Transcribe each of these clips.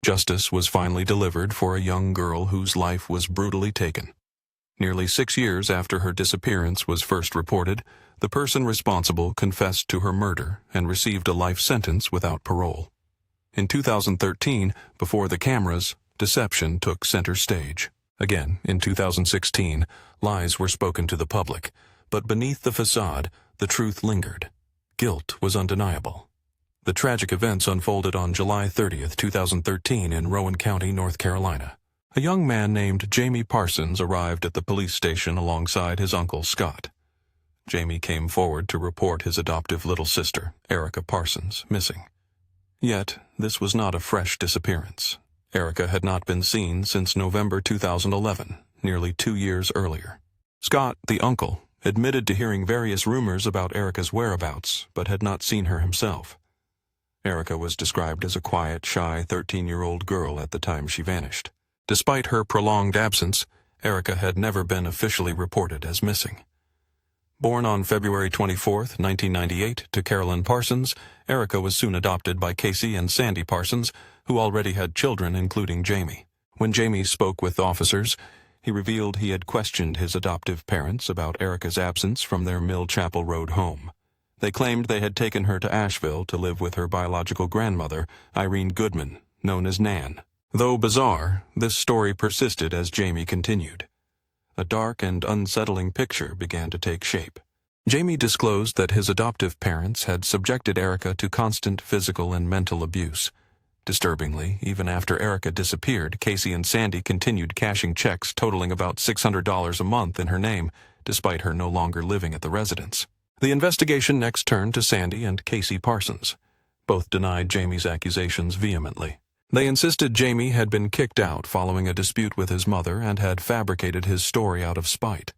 Justice was finally delivered for a young girl whose life was brutally taken. Nearly 6 years after her disappearance was first reported, the person responsible confessed to her murder and received a life sentence without parole. In 2013, before the cameras, deception took center stage. Again, in 2016, lies were spoken to the public, but beneath the facade, the truth lingered. Guilt was undeniable. The tragic events unfolded on July 30, 2013 in Rowan County, North Carolina. A young man named Jamie Parsons arrived at the police station alongside his uncle Scott. Jamie came forward to report his adoptive little sister, Erica Parsons, missing. Yet, this was not a fresh disappearance. Erica had not been seen since November 2011, nearly 2 years earlier. Scott, the uncle, admitted to hearing various rumors about Erica's whereabouts, but had not seen her himself. Erica was described as a quiet, shy 13-year-old girl at the time she vanished. Despite her prolonged absence, Erica had never been officially reported as missing. Born on February 24, 1998, to Carolyn Parsons, Erica was soon adopted by Casey and Sandy Parsons, who already had children, including Jamie. When Jamie spoke with officers, he revealed he had questioned his adoptive parents about Erica's absence from their Mill Chapel Road home. They claimed they had taken her to Asheville to live with her biological grandmother, Irene Goodman, known as Nan. Though bizarre, this story persisted as Jamie continued. A dark and unsettling picture began to take shape. Jamie disclosed that his adoptive parents had subjected Erica to constant physical and mental abuse. Disturbingly, even after Erica disappeared, Casey and Sandy continued cashing checks totaling about $600 a month in her name, despite her no longer living at the residence. The investigation next turned to Sandy and Casey Parsons. Both denied Jamie's accusations vehemently. They insisted Jamie had been kicked out following a dispute with his mother and had fabricated his story out of spite.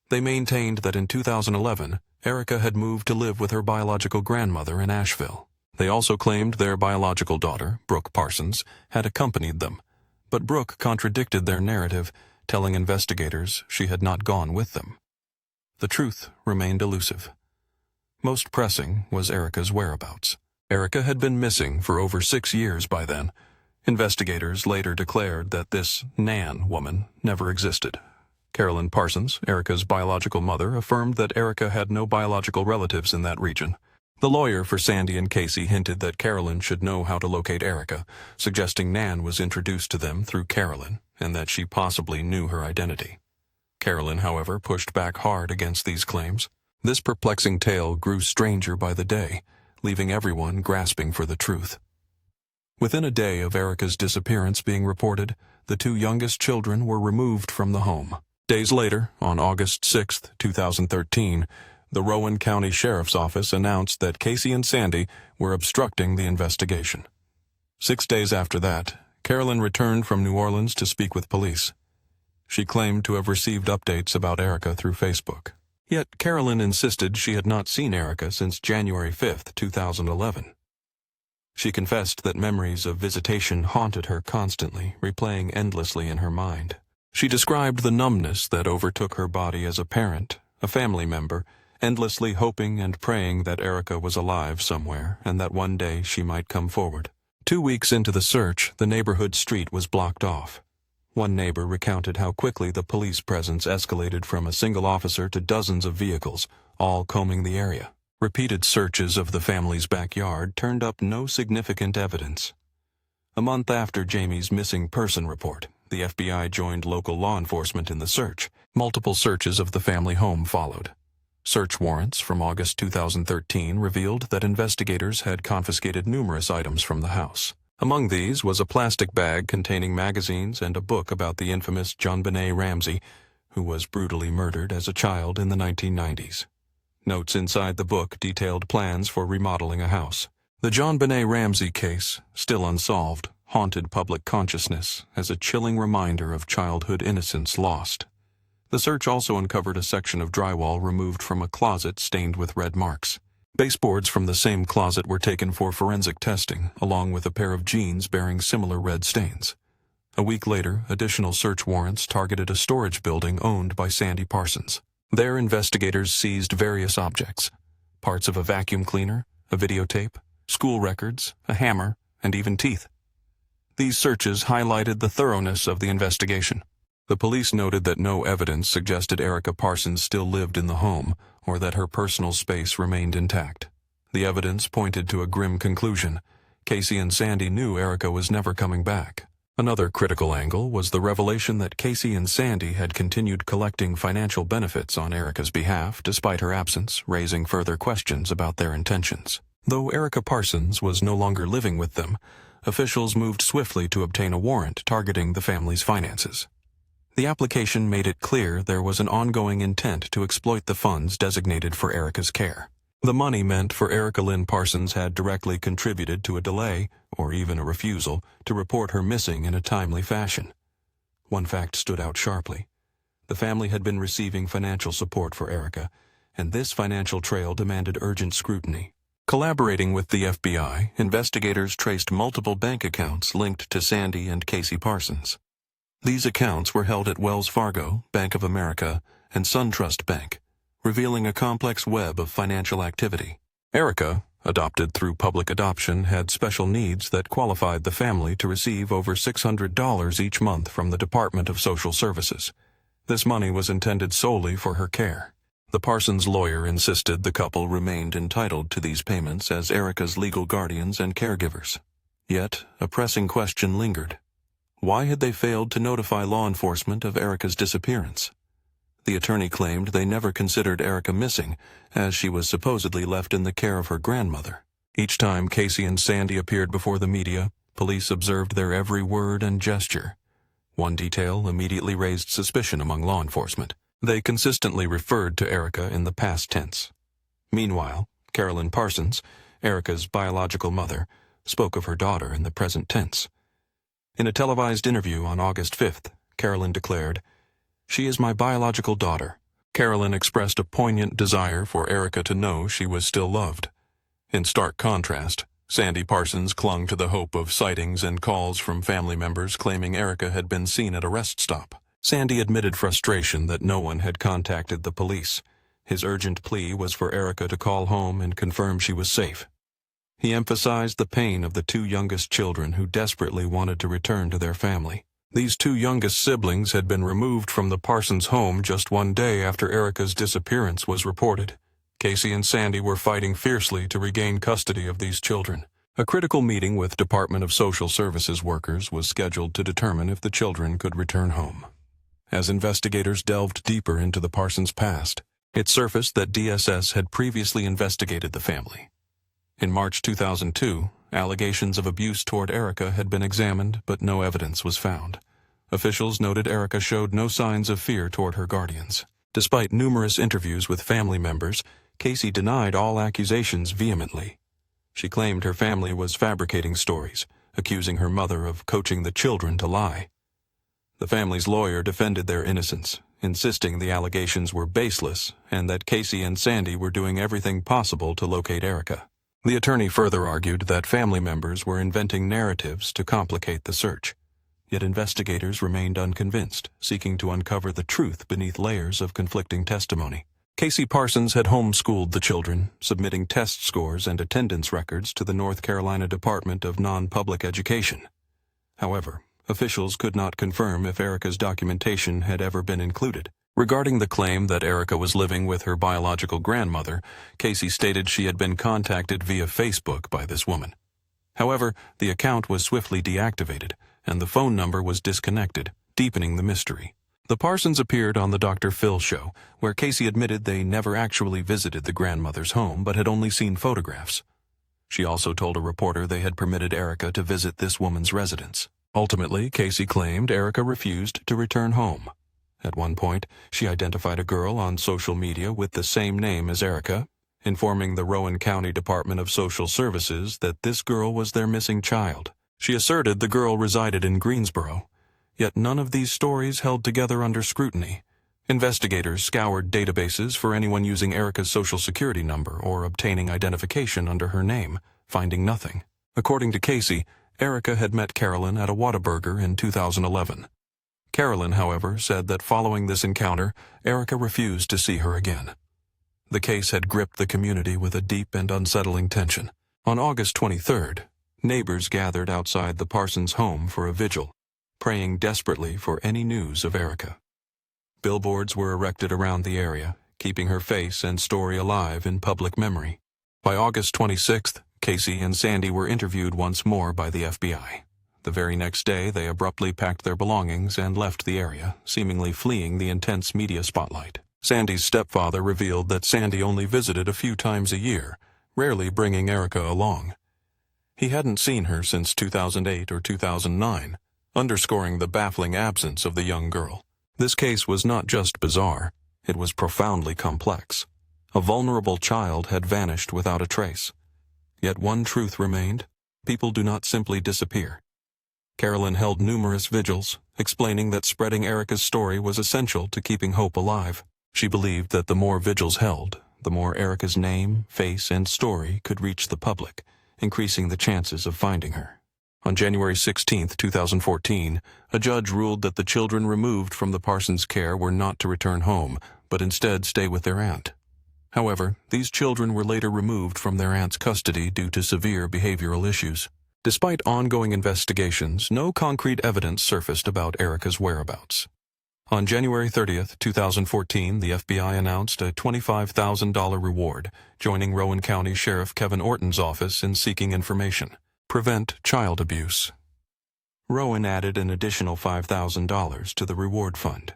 They maintained that in 2011, Erica had moved to live with her biological grandmother in Asheville. They also claimed their biological daughter, Brooke Parsons, had accompanied them, but Brooke contradicted their narrative, telling investigators she had not gone with them. The truth remained elusive. Most pressing was Erica's whereabouts. Erica had been missing for over 6 years by then. Investigators later declared that this Nan woman never existed. Carolyn Parsons, Erica's biological mother, affirmed that Erica had no biological relatives in that region. The lawyer for Sandy and Casey hinted that Carolyn should know how to locate Erica, suggesting Nan was introduced to them through Carolyn and that she possibly knew her identity. Carolyn, however, pushed back hard against these claims. This perplexing tale grew stranger by the day, leaving everyone grasping for the truth. Within a day of Erica's disappearance being reported, the 2 youngest children were removed from the home. Days later, on August 6, 2013, the Rowan County Sheriff's Office announced that Casey and Sandy were obstructing the investigation. 6 days after that, Carolyn returned from New Orleans to speak with police. She claimed to have received updates about Erica through Facebook. Yet Carolyn insisted she had not seen Erica since January 5, 2011. She confessed that memories of visitation haunted her constantly, replaying endlessly in her mind. She described the numbness that overtook her body as a parent, a family member, endlessly hoping and praying that Erica was alive somewhere and that one day she might come forward. 2 weeks into the search, the neighborhood street was blocked off. One neighbor recounted how quickly the police presence escalated from a single officer to dozens of vehicles, all combing the area. Repeated searches of the family's backyard turned up no significant evidence. A month after Jamie's missing person report, the FBI joined local law enforcement in the search. Multiple searches of the family home followed. Search warrants from August 2013 revealed that investigators had confiscated numerous items from the house. Among these was a plastic bag containing magazines and a book about the infamous JonBenet Ramsey, who was brutally murdered as a child in the 1990s. Notes inside the book detailed plans for remodeling a house. The JonBenet Ramsey case, still unsolved, haunted public consciousness as a chilling reminder of childhood innocence lost. The search also uncovered a section of drywall removed from a closet stained with red marks. Baseboards from the same closet were taken for forensic testing, along with a pair of jeans bearing similar red stains. A week later, additional search warrants targeted a storage building owned by Sandy Parsons. There, investigators seized various objects: parts of a vacuum cleaner, a videotape, school records, a hammer, and even teeth. These searches highlighted the thoroughness of the investigation. The police noted that no evidence suggested Erica Parsons still lived in the home or that her personal space remained intact. The evidence pointed to a grim conclusion. Casey and Sandy knew Erica was never coming back. Another critical angle was the revelation that Casey and Sandy had continued collecting financial benefits on Erica's behalf despite her absence, raising further questions about their intentions. Though Erica Parsons was no longer living with them, officials moved swiftly to obtain a warrant targeting the family's finances. The application made it clear there was an ongoing intent to exploit the funds designated for Erica's care. The money meant for Erica Lynn Parsons had directly contributed to a delay, or even a refusal, to report her missing in a timely fashion. One fact stood out sharply. The family had been receiving financial support for Erica, and this financial trail demanded urgent scrutiny. Collaborating with the FBI, investigators traced multiple bank accounts linked to Sandy and Casey Parsons. These accounts were held at Wells Fargo, Bank of America, and SunTrust Bank, revealing a complex web of financial activity. Erica, adopted through public adoption, had special needs that qualified the family to receive over $600 each month from the Department of Social Services. This money was intended solely for her care. The Parsons lawyer insisted the couple remained entitled to these payments as Erica's legal guardians and caregivers. Yet, a pressing question lingered. Why had they failed to notify law enforcement of Erica's disappearance? The attorney claimed they never considered Erica missing, as she was supposedly left in the care of her grandmother. Each time Casey and Sandy appeared before the media, police observed their every word and gesture. One detail immediately raised suspicion among law enforcement. They consistently referred to Erica in the past tense. Meanwhile, Carolyn Parsons, Erica's biological mother, spoke of her daughter in the present tense. In a televised interview on August 5th, Carolyn declared, "She is my biological daughter." Carolyn expressed a poignant desire for Erica to know she was still loved. In stark contrast, Sandy Parsons clung to the hope of sightings and calls from family members claiming Erica had been seen at a rest stop. Sandy admitted frustration that no one had contacted the police. His urgent plea was for Erica to call home and confirm she was safe. He emphasized the pain of the two youngest children who desperately wanted to return to their family. These two youngest siblings had been removed from the Parsons home just one day after Erica's disappearance was reported. Casey and Sandy were fighting fiercely to regain custody of these children. A critical meeting with Department of Social Services workers was scheduled to determine if the children could return home. As investigators delved deeper into the Parsons past, it surfaced that DSS had previously investigated the family. In March 2002, allegations of abuse toward Erica had been examined, but no evidence was found. Officials noted Erica showed no signs of fear toward her guardians. Despite numerous interviews with family members, Casey denied all accusations vehemently. She claimed her family was fabricating stories, accusing her mother of coaching the children to lie. The family's lawyer defended their innocence, insisting the allegations were baseless and that Casey and Sandy were doing everything possible to locate Erica. The attorney further argued that family members were inventing narratives to complicate the search. Yet investigators remained unconvinced, seeking to uncover the truth beneath layers of conflicting testimony. Casey Parsons had homeschooled the children, submitting test scores and attendance records to the North Carolina Department of Non-Public Education. However, officials could not confirm if Erica's documentation had ever been included. Regarding the claim that Erica was living with her biological grandmother, Casey stated she had been contacted via Facebook by this woman. However, the account was swiftly deactivated, and the phone number was disconnected, deepening the mystery. The Parsons appeared on the Dr. Phil show, where Casey admitted they never actually visited the grandmother's home but had only seen photographs. She also told a reporter they had permitted Erica to visit this woman's residence. Ultimately, Casey claimed Erica refused to return home. At one point, she identified a girl on social media with the same name as Erica, informing the Rowan County Department of Social Services that this girl was their missing child. She asserted the girl resided in Greensboro, yet none of these stories held together under scrutiny. Investigators scoured databases for anyone using Erica's social security number or obtaining identification under her name, finding nothing. According to Casey, Erica had met Carolyn at a Whataburger in 2011. Carolyn, however, said that following this encounter, Erica refused to see her again. The case had gripped the community with a deep and unsettling tension. On August 23rd, Neighbors gathered outside the Parsons home for a vigil, praying desperately for any news of Erica. Billboards were erected around the area, keeping her face and story alive in public memory. By August 26th, Casey and Sandy were interviewed once more by the FBI. The very next day, they abruptly packed their belongings and left the area, seemingly fleeing the intense media spotlight. Sandy's stepfather revealed that Sandy only visited a few times a year, rarely bringing Erica along. He hadn't seen her since 2008 or 2009, underscoring the baffling absence of the young girl. This case was not just bizarre, it was profoundly complex. A vulnerable child had vanished without a trace. Yet one truth remained: people do not simply disappear. Carolyn held numerous vigils, explaining that spreading Erica's story was essential to keeping hope alive. She believed that the more vigils held, the more Erica's name, face, and story could reach the public, increasing the chances of finding her. On January 16, 2014, a judge ruled that the children removed from the Parsons' care were not to return home, but instead stay with their aunt. However, these children were later removed from their aunt's custody due to severe behavioral issues. Despite ongoing investigations, no concrete evidence surfaced about Erica's whereabouts. On January 30, 2014, the FBI announced a $25,000 reward, joining Rowan County Sheriff Kevin Orton's office in seeking information. Prevent child abuse. Rowan added an additional $5,000 to the reward fund.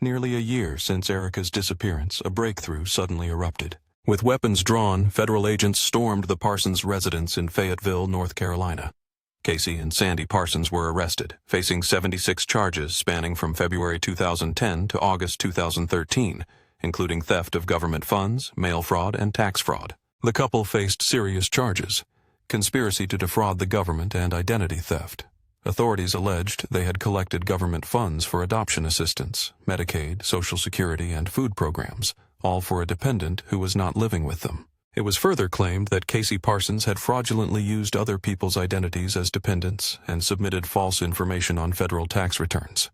Nearly a year since Erica's disappearance, a breakthrough suddenly erupted. With weapons drawn, federal agents stormed the Parsons residence in Fayetteville, North Carolina. Casey and Sandy Parsons were arrested, facing 76 charges spanning from February 2010 to August 2013, including theft of government funds, mail fraud, and tax fraud. The couple faced serious charges: conspiracy to defraud the government and identity theft. Authorities alleged they had collected government funds for adoption assistance, Medicaid, Social Security, and food programs, all for a dependent who was not living with them. It was further claimed that Casey Parsons had fraudulently used other people's identities as dependents and submitted false information on federal tax returns.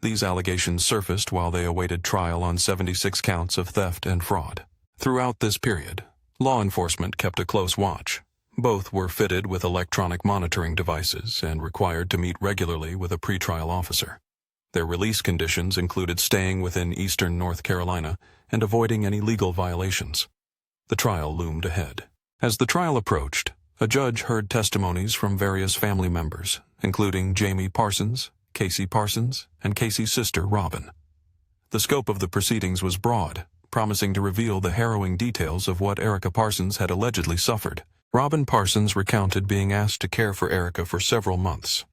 These allegations surfaced while they awaited trial on 76 counts of theft and fraud. Throughout this period, law enforcement kept a close watch. Both were fitted with electronic monitoring devices and required to meet regularly with a pretrial officer. Their release conditions included staying within eastern North Carolina and avoiding any legal violations. The trial loomed ahead. As the trial approached, a judge heard testimonies from various family members, including Jamie Parsons, Casey Parsons, and Casey's sister, Robin. The scope of the proceedings was broad, promising to reveal the harrowing details of what Erica Parsons had allegedly suffered. Robin Parsons recounted being asked to care for Erica for several months.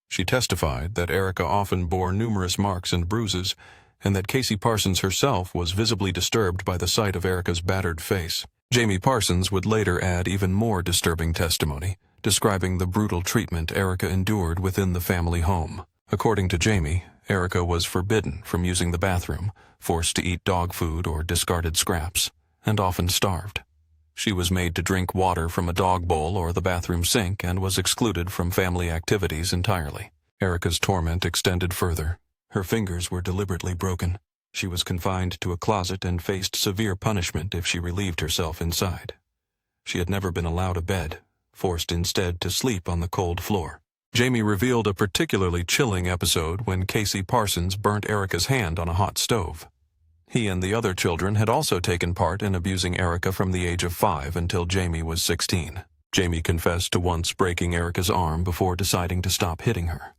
She testified that Erica often bore numerous marks and bruises, and that Casey Parsons herself was visibly disturbed by the sight of Erica's battered face. Jamie Parsons would later add even more disturbing testimony, describing the brutal treatment Erica endured within the family home. According to Jamie, Erica was forbidden from using the bathroom, forced to eat dog food or discarded scraps, and often starved. She was made to drink water from a dog bowl or the bathroom sink and was excluded from family activities entirely. Erica's torment extended further. Her fingers were deliberately broken. She was confined to a closet and faced severe punishment if she relieved herself inside. She had never been allowed a bed, forced instead to sleep on the cold floor. Jamie revealed a particularly chilling episode when Casey Parsons burnt Erica's hand on a hot stove. He and the other children had also taken part in abusing Erica from the age of 5 until Jamie was 16. Jamie confessed to once breaking Erica's arm before deciding to stop hitting her.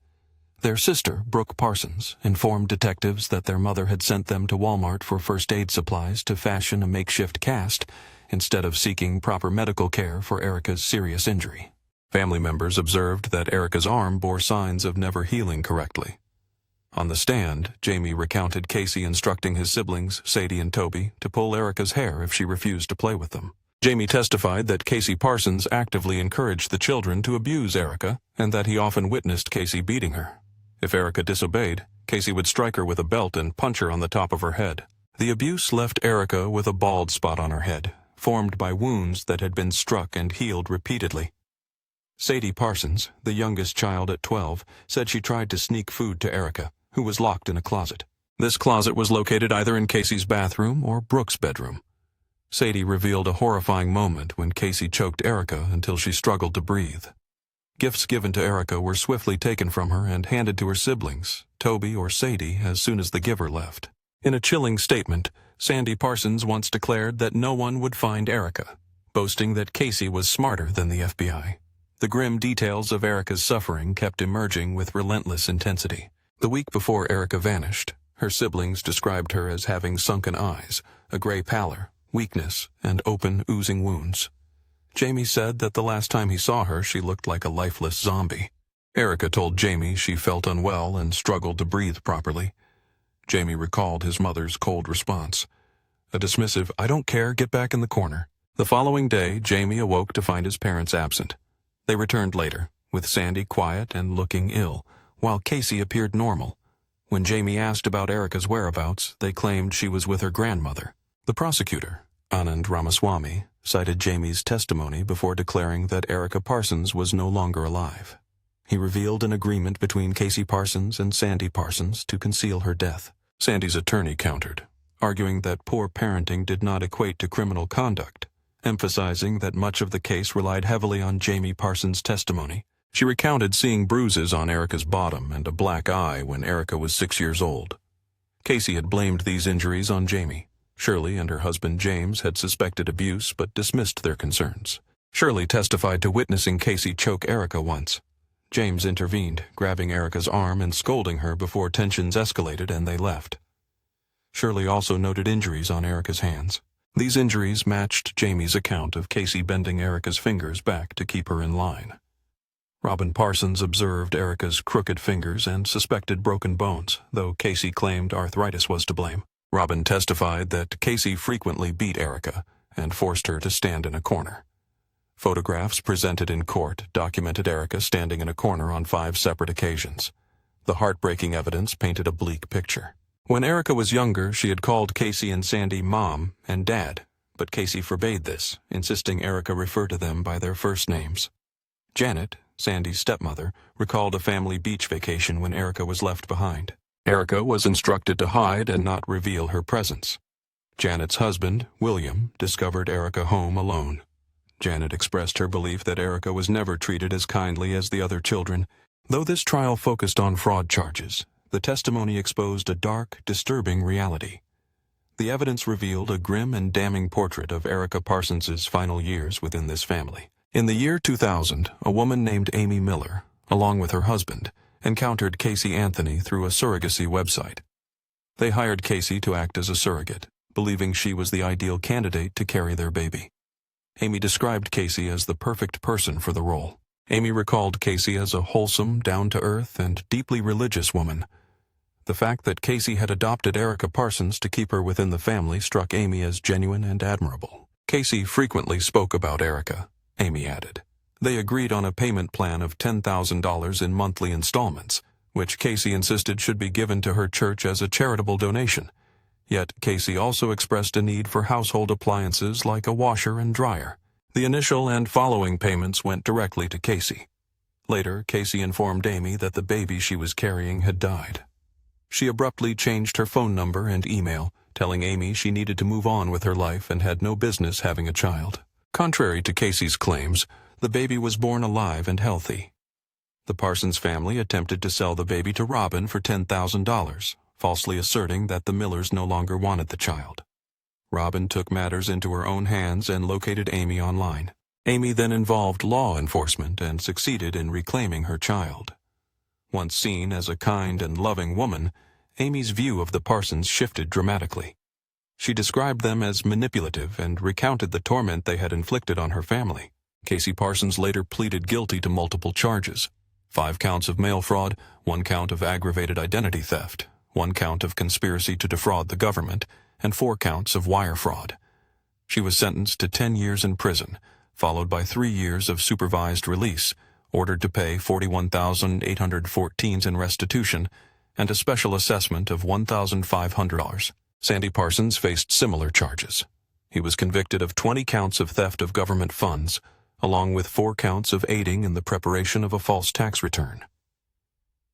Their sister, Brooke Parsons, informed detectives that their mother had sent them to Walmart for first aid supplies to fashion a makeshift cast instead of seeking proper medical care for Erica's serious injury. Family members observed that Erica's arm bore signs of never healing correctly. On the stand, Jamie recounted Casey instructing his siblings, Sadie and Toby, to pull Erica's hair if she refused to play with them. Jamie testified that Casey Parsons actively encouraged the children to abuse Erica and that he often witnessed Casey beating her. If Erica disobeyed, Casey would strike her with a belt and punch her on the top of her head. The abuse left Erica with a bald spot on her head, formed by wounds that had been struck and healed repeatedly. Sadie Parsons, the youngest child at 12, said she tried to sneak food to Erica, who was locked in a closet. This closet was located either in Casey's bathroom or Brooke's bedroom. Sadie revealed a horrifying moment when Casey choked Erica until she struggled to breathe. Gifts given to Erica were swiftly taken from her and handed to her siblings, Toby or Sadie, as soon as the giver left. In a chilling statement, Sandy Parsons once declared that no one would find Erica, boasting that Casey was smarter than the FBI. The grim details of Erica's suffering kept emerging with relentless intensity. The week before Erica vanished, her siblings described her as having sunken eyes, a gray pallor, weakness, and open, oozing wounds. Jamie said that the last time he saw her, she looked like a lifeless zombie. Erica told Jamie she felt unwell and struggled to breathe properly. Jamie recalled his mother's cold response. A dismissive, "I don't care, get back in the corner." The following day, Jamie awoke to find his parents absent. They returned later, with Sandy quiet and looking ill, while Casey appeared normal. When Jamie asked about Erica's whereabouts, they claimed she was with her grandmother. The prosecutor, Anand Ramaswamy, cited Jamie's testimony before declaring that Erica Parsons was no longer alive. He revealed an agreement between Casey Parsons and Sandy Parsons to conceal her death. Sandy's attorney countered, arguing that poor parenting did not equate to criminal conduct, emphasizing that much of the case relied heavily on Jamie Parsons' testimony. She recounted seeing bruises on Erica's bottom and a black eye when Erica was 6 years old. Casey had blamed these injuries on Jamie. Shirley and her husband James had suspected abuse but dismissed their concerns. Shirley testified to witnessing Casey choke Erica once. James intervened, grabbing Erica's arm and scolding her before tensions escalated and they left. Shirley also noted injuries on Erica's hands. These injuries matched Jamie's account of Casey bending Erica's fingers back to keep her in line. Robin Parsons observed Erica's crooked fingers and suspected broken bones, though Casey claimed arthritis was to blame. Robin testified that Casey frequently beat Erica and forced her to stand in a corner. Photographs presented in court documented Erica standing in a corner on 5 separate occasions. The heartbreaking evidence painted a bleak picture. When Erica was younger, she had called Casey and Sandy Mom and Dad, but Casey forbade this, insisting Erica refer to them by their first names. Janet, Sandy's stepmother, recalled a family beach vacation when Erica was left behind. Erica was instructed to hide and not reveal her presence. Janet's husband, William, discovered Erica home alone. Janet expressed her belief that Erica was never treated as kindly as the other children. Though this trial focused on fraud charges, the testimony exposed a dark, disturbing reality. The evidence revealed a grim and damning portrait of Erica Parsons's final years within this family. In the year 2000, a woman named Amy Miller, along with her husband, encountered Casey Anthony through a surrogacy website. They hired Casey to act as a surrogate, believing she was the ideal candidate to carry their baby. Amy described Casey as the perfect person for the role. Amy recalled Casey as a wholesome, down-to-earth, and deeply religious woman. The fact that Casey had adopted Erica Parsons to keep her within the family struck Amy as genuine and admirable. Casey frequently spoke about Erica, Amy added. They agreed on a payment plan of $10,000 in monthly installments, which Casey insisted should be given to her church as a charitable donation. Yet Casey also expressed a need for household appliances like a washer and dryer. The initial and following payments went directly to Casey. Later, Casey informed Amy that the baby she was carrying had died. She abruptly changed her phone number and email, telling Amy she needed to move on with her life and had no business having a child. Contrary to Casey's claims, the baby was born alive and healthy. The Parsons family attempted to sell the baby to Robin for $10,000, falsely asserting that the Millers no longer wanted the child. Robin took matters into her own hands and located Amy online. Amy then involved law enforcement and succeeded in reclaiming her child. Once seen as a kind and loving woman, Amy's view of the Parsons shifted dramatically. She described them as manipulative and recounted the torment they had inflicted on her family. Casey Parsons later pleaded guilty to multiple charges: 5 counts of mail fraud, 1 count of aggravated identity theft, 1 count of conspiracy to defraud the government, and 4 counts of wire fraud. She was sentenced to 10 years in prison, followed by 3 years of supervised release, ordered to pay $41,814 in restitution, and a special assessment of $1,500. Sandy Parsons faced similar charges. He was convicted of 20 counts of theft of government funds, along with 4 counts of aiding in the preparation of a false tax return.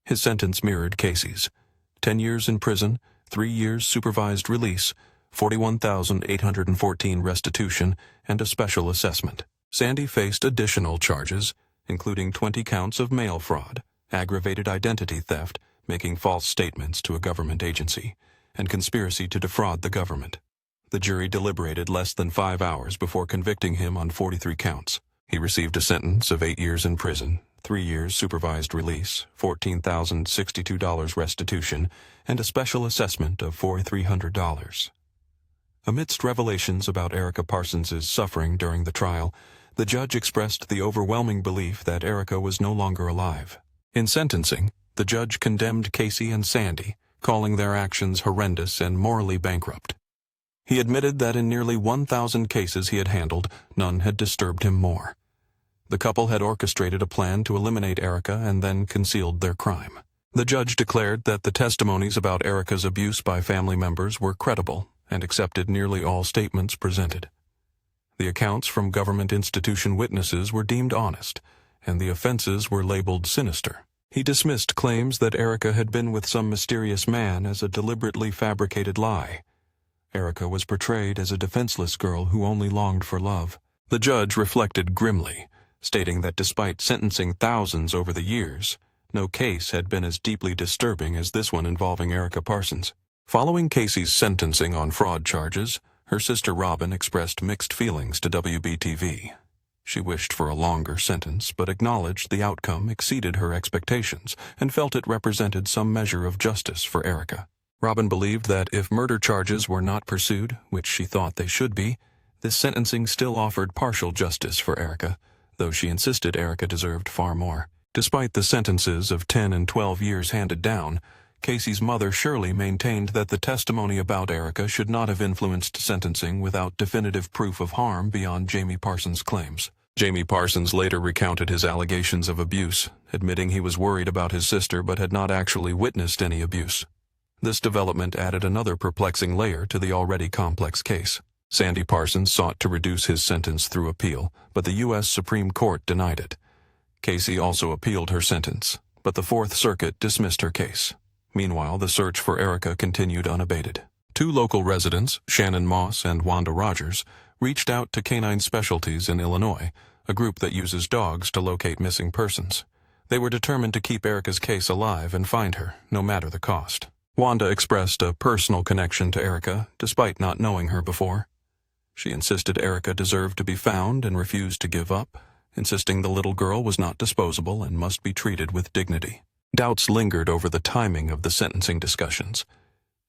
His sentence mirrored Casey's: 10 years in prison, 3 years supervised release, $41,814 restitution, and a special assessment. Sandy faced additional charges, including 20 counts of mail fraud, aggravated identity theft, making false statements to a government agency, and conspiracy to defraud the government. The jury deliberated less than 5 hours before convicting him on 43 counts. He received a sentence of 8 years in prison, 3 years supervised release, $14,062 restitution, and a special assessment of $4,300. Amidst revelations about Erica Parsons' suffering during the trial, the judge expressed the overwhelming belief that Erica was no longer alive. In sentencing, the judge condemned Casey and Sandy, calling their actions horrendous and morally bankrupt. He admitted that in nearly 1,000 cases he had handled, none had disturbed him more. The couple had orchestrated a plan to eliminate Erica and then concealed their crime. The judge declared that the testimonies about Erica's abuse by family members were credible and accepted nearly all statements presented. The accounts from government institution witnesses were deemed honest, and the offenses were labeled sinister. He dismissed claims that Erica had been with some mysterious man as a deliberately fabricated lie. Erica was portrayed as a defenseless girl who only longed for love. The judge reflected grimly, stating that despite sentencing thousands over the years, no case had been as deeply disturbing as this one involving Erica Parsons. Following Casey's sentencing on fraud charges, her sister Robin expressed mixed feelings to WBTV. She wished for a longer sentence, but acknowledged the outcome exceeded her expectations and felt it represented some measure of justice for Erica. Robin believed that if murder charges were not pursued, which she thought they should be, this sentencing still offered partial justice for Erica, though she insisted Erica deserved far more. Despite the sentences of 10 and 12 years handed down, Casey's mother Shirley maintained that the testimony about Erica should not have influenced sentencing without definitive proof of harm beyond Jamie Parsons' claims. Jamie Parsons later recounted his allegations of abuse, admitting he was worried about his sister but had not actually witnessed any abuse. This development added another perplexing layer to the already complex case. Sandy Parsons sought to reduce his sentence through appeal, but the U.S. Supreme Court denied it. Casey also appealed her sentence, but the Fourth Circuit dismissed her case. Meanwhile, the search for Erica continued unabated. 2 local residents, Shannon Moss and Wanda Rogers, reached out to Canine Specialties in Illinois, a group that uses dogs to locate missing persons. They were determined to keep Erica's case alive and find her, no matter the cost. Wanda expressed a personal connection to Erica, despite not knowing her before. She insisted Erica deserved to be found and refused to give up, insisting the little girl was not disposable and must be treated with dignity. Doubts lingered over the timing of the sentencing discussions.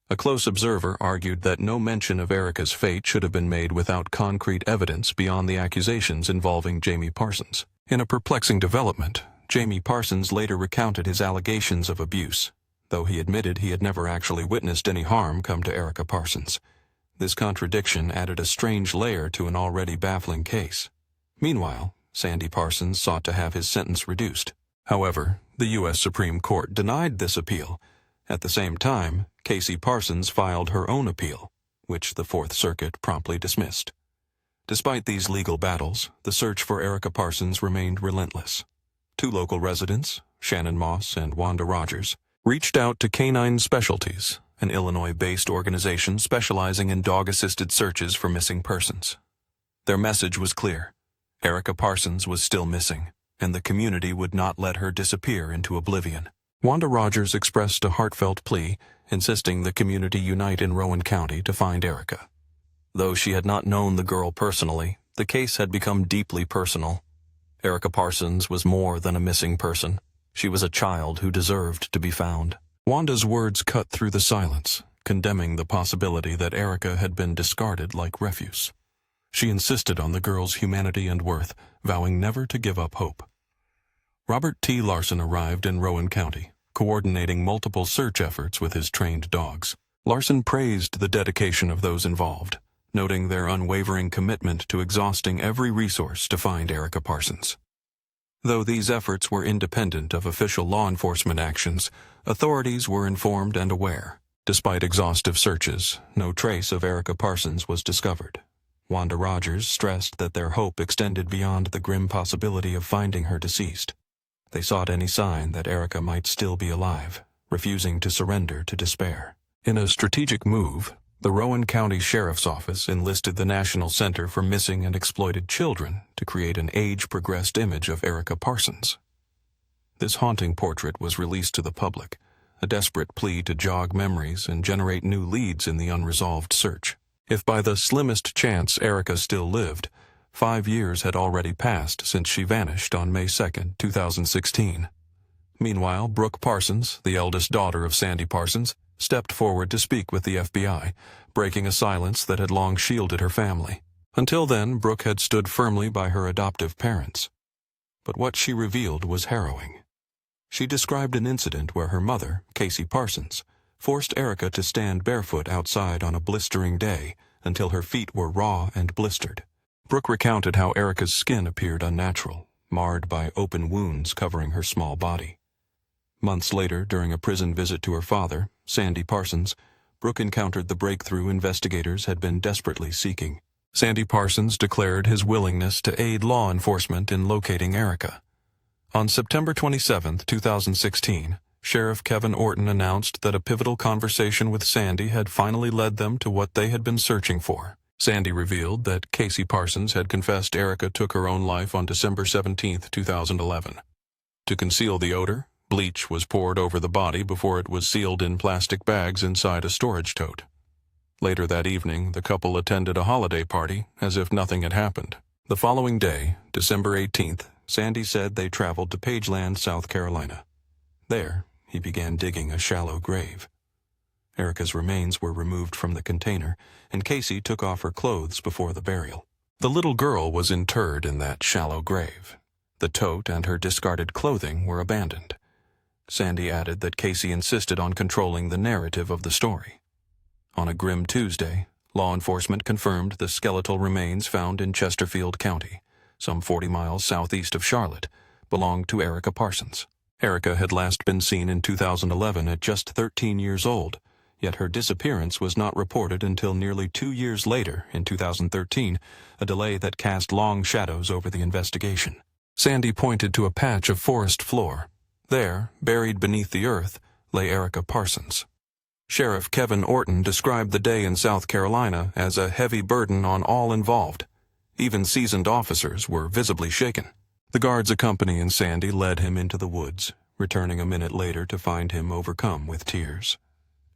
A close observer argued that no mention of Erica's fate should have been made without concrete evidence beyond the accusations involving Jamie Parsons. In a perplexing development, Jamie Parsons later recounted his allegations of abuse, though he admitted he had never actually witnessed any harm come to Erica Parsons. This contradiction added a strange layer to an already baffling case. Meanwhile, Sandy Parsons sought to have his sentence reduced. However, the U.S. Supreme Court denied this appeal. At the same time, Casey Parsons filed her own appeal, which the Fourth Circuit promptly dismissed. Despite these legal battles, the search for Erica Parsons remained relentless. 2 local residents, Shannon Moss and Wanda Rogers, reached out to Canine Specialties, an Illinois-based organization specializing in dog-assisted searches for missing persons. Their message was clear. Erica Parsons was still missing, and the community would not let her disappear into oblivion. Wanda Rogers expressed a heartfelt plea, insisting the community unite in Rowan County to find Erica. Though she had not known the girl personally, the case had become deeply personal. Erica Parsons was more than a missing person. She was a child who deserved to be found. Wanda's words cut through the silence, condemning the possibility that Erica had been discarded like refuse. She insisted on the girl's humanity and worth, vowing never to give up hope. Robert T. Larson arrived in Rowan County, coordinating multiple search efforts with his trained dogs. Larson praised the dedication of those involved, noting their unwavering commitment to exhausting every resource to find Erica Parsons. Though these efforts were independent of official law enforcement actions, authorities were informed and aware. Despite exhaustive searches, no trace of Erica Parsons was discovered. Wanda Rogers stressed that their hope extended beyond the grim possibility of finding her deceased. They sought any sign that Erica might still be alive, refusing to surrender to despair. In a strategic move, The Rowan County Sheriff's Office enlisted the National Center for Missing and Exploited Children to create an age-progressed image of Erica Parsons. This haunting portrait was released to the public, a desperate plea to jog memories and generate new leads in the unresolved search. If by the slimmest chance Erica still lived, 5 years had already passed since she vanished on May 2, 2016. Meanwhile, Brooke Parsons, the eldest daughter of Sandy Parsons, stepped forward to speak with the FBI, breaking a silence that had long shielded her family. Until then, Brooke had stood firmly by her adoptive parents. But what she revealed was harrowing. She described an incident where her mother, Casey Parsons, forced Erica to stand barefoot outside on a blistering day until her feet were raw and blistered. Brooke recounted how Erica's skin appeared unnatural, marred by open wounds covering her small body. Months later, during a prison visit to her father, Sandy Parsons, Brooke encountered the breakthrough investigators had been desperately seeking. Sandy Parsons declared his willingness to aid law enforcement in locating Erica. On September 27, 2016, Sheriff Kevin Orton announced that a pivotal conversation with Sandy had finally led them to what they had been searching for. Sandy revealed that Casey Parsons had confessed Erica took her own life on December 17, 2011. To conceal the odor, bleach was poured over the body before it was sealed in plastic bags inside a storage tote. Later that evening, the couple attended a holiday party as if nothing had happened. The following day, December 18th, Sandy said they traveled to Pageland, South Carolina. There, he began digging a shallow grave. Erica's remains were removed from the container, and Casey took off her clothes before the burial. The little girl was interred in that shallow grave. The tote and her discarded clothing were abandoned. Sandy added that Casey insisted on controlling the narrative of the story. On a grim Tuesday, law enforcement confirmed the skeletal remains found in Chesterfield County, some 40 miles southeast of Charlotte, belonged to Erica Parsons. Erica had last been seen in 2011 at just 13 years old, yet her disappearance was not reported until nearly 2 years later, in 2013, a delay that cast long shadows over the investigation. Sandy pointed to a patch of forest floor. There, buried beneath the earth, lay Erica Parsons. Sheriff Kevin Orton described the day in South Carolina as a heavy burden on all involved. Even seasoned officers were visibly shaken. The guards accompanying Sandy led him into the woods, returning a minute later to find him overcome with tears.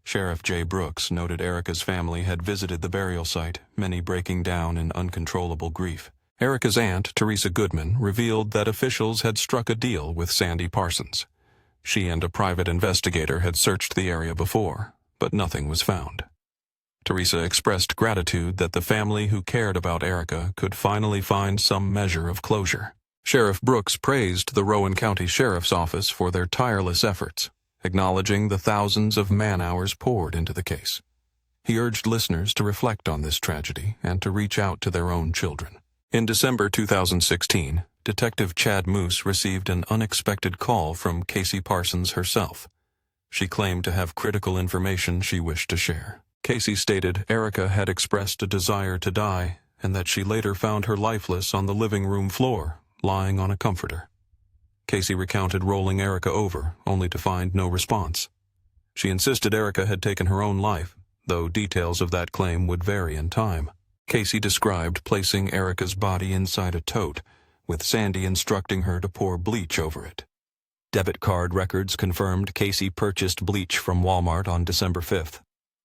Sheriff Jay Brooks noted Erica's family had visited the burial site, many breaking down in uncontrollable grief. Erica's aunt, Teresa Goodman, revealed that officials had struck a deal with Sandy Parsons. She and a private investigator had searched the area before, but nothing was found. Teresa expressed gratitude that the family who cared about Erica could finally find some measure of closure. Sheriff Brooks praised the Rowan County Sheriff's Office for their tireless efforts, acknowledging the thousands of man-hours poured into the case. He urged listeners to reflect on this tragedy and to reach out to their own children. In December 2016, Detective Chad Moose received an unexpected call from Casey Parsons herself. She claimed to have critical information she wished to share. Casey stated Erica had expressed a desire to die and that she later found her lifeless on the living room floor, lying on a comforter. Casey recounted rolling Erica over, only to find no response. She insisted Erica had taken her own life, though details of that claim would vary in time. Casey described placing Erica's body inside a tote, with Sandy instructing her to pour bleach over it. Debit card records confirmed Casey purchased bleach from Walmart on December 5th.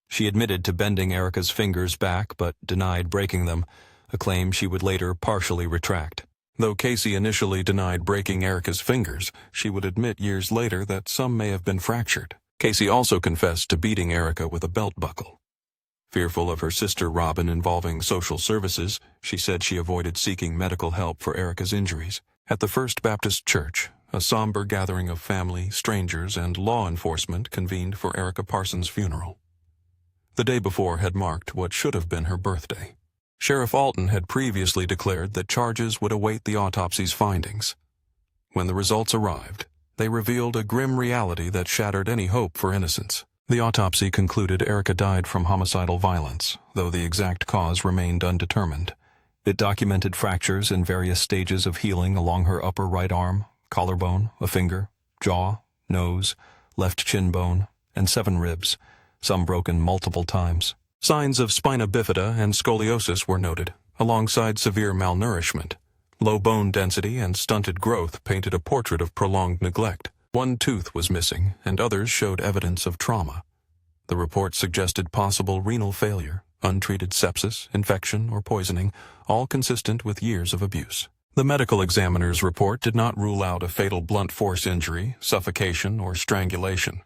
She admitted to bending Erica's fingers back but denied breaking them, a claim she would later partially retract. Though Casey initially denied breaking Erica's fingers, she would admit years later that some may have been fractured. Casey also confessed to beating Erica with a belt buckle. Fearful of her sister Robin involving social services, she said she avoided seeking medical help for Erica's injuries. At the First Baptist Church, a somber gathering of family, strangers, and law enforcement convened for Erica Parsons' funeral. The day before had marked what should have been her birthday. Sheriff Alton had previously declared that charges would await the autopsy's findings. When the results arrived, they revealed a grim reality that shattered any hope for innocence. The autopsy concluded Erica died from homicidal violence, though the exact cause remained undetermined. It documented fractures in various stages of healing along her upper right arm, collarbone, a finger, jaw, nose, left chin bone, and 7 ribs, some broken multiple times. Signs of spina bifida and scoliosis were noted, alongside severe malnourishment. Low bone density and stunted growth painted a portrait of prolonged neglect. One tooth was missing, and others showed evidence of trauma. The report suggested possible renal failure, untreated sepsis, infection, or poisoning, all consistent with years of abuse. The medical examiner's report did not rule out a fatal blunt force injury, suffocation, or strangulation.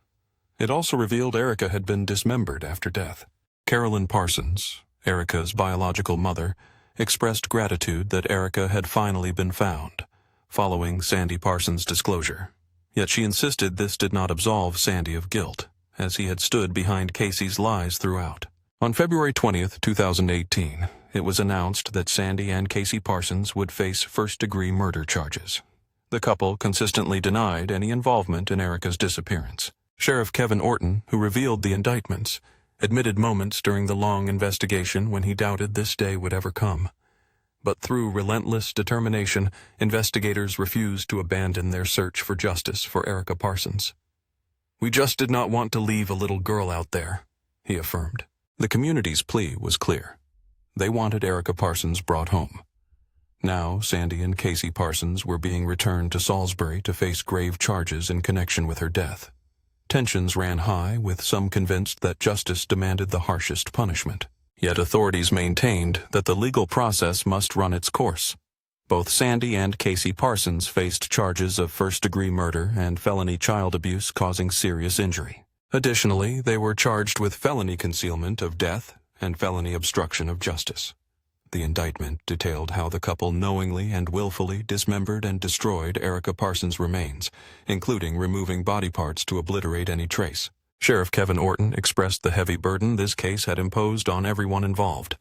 It also revealed Erica had been dismembered after death. Carolyn Parsons, Erica's biological mother, expressed gratitude that Erica had finally been found, following Sandy Parsons' disclosure. Yet she insisted this did not absolve Sandy of guilt, as he had stood behind Casey's lies throughout. On February 20, 2018, it was announced that Sandy and Casey Parsons would face first-degree murder charges. The couple consistently denied any involvement in Erica's disappearance. Sheriff Kevin Orton, who revealed the indictments, admitted moments during the long investigation when he doubted this day would ever come. But through relentless determination, investigators refused to abandon their search for justice for Erica Parsons. "We just did not want to leave a little girl out there," he affirmed. The community's plea was clear. They wanted Erica Parsons brought home. Now, Sandy and Casey Parsons were being returned to Salisbury to face grave charges in connection with her death. Tensions ran high, with some convinced that justice demanded the harshest punishment. Yet authorities maintained that the legal process must run its course. Both Sandy and Casey Parsons faced charges of first-degree murder and felony child abuse causing serious injury. Additionally, they were charged with felony concealment of death and felony obstruction of justice. The indictment detailed how the couple knowingly and willfully dismembered and destroyed Erica Parsons' remains, including removing body parts to obliterate any trace. Sheriff Kevin Orton expressed the heavy burden this case had imposed on everyone involved.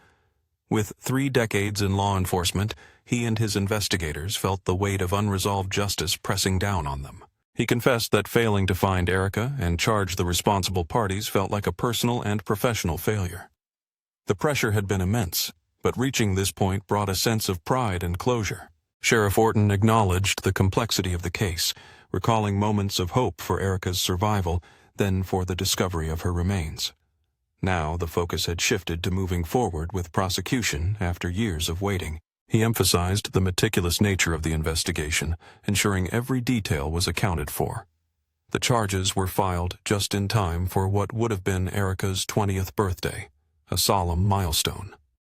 With 3 decades in law enforcement, he and his investigators felt the weight of unresolved justice pressing down on them. He confessed that failing to find Erica and charge the responsible parties felt like a personal and professional failure. The pressure had been immense, but reaching this point brought a sense of pride and closure. Sheriff Orton acknowledged the complexity of the case, recalling moments of hope for Erica's survival, then for the discovery of her remains. Now the focus had shifted to moving forward with prosecution after years of waiting. He emphasized the meticulous nature of the investigation, ensuring every detail was accounted for. The charges were filed just in time for what would have been Erica's 20th birthday, a solemn milestone.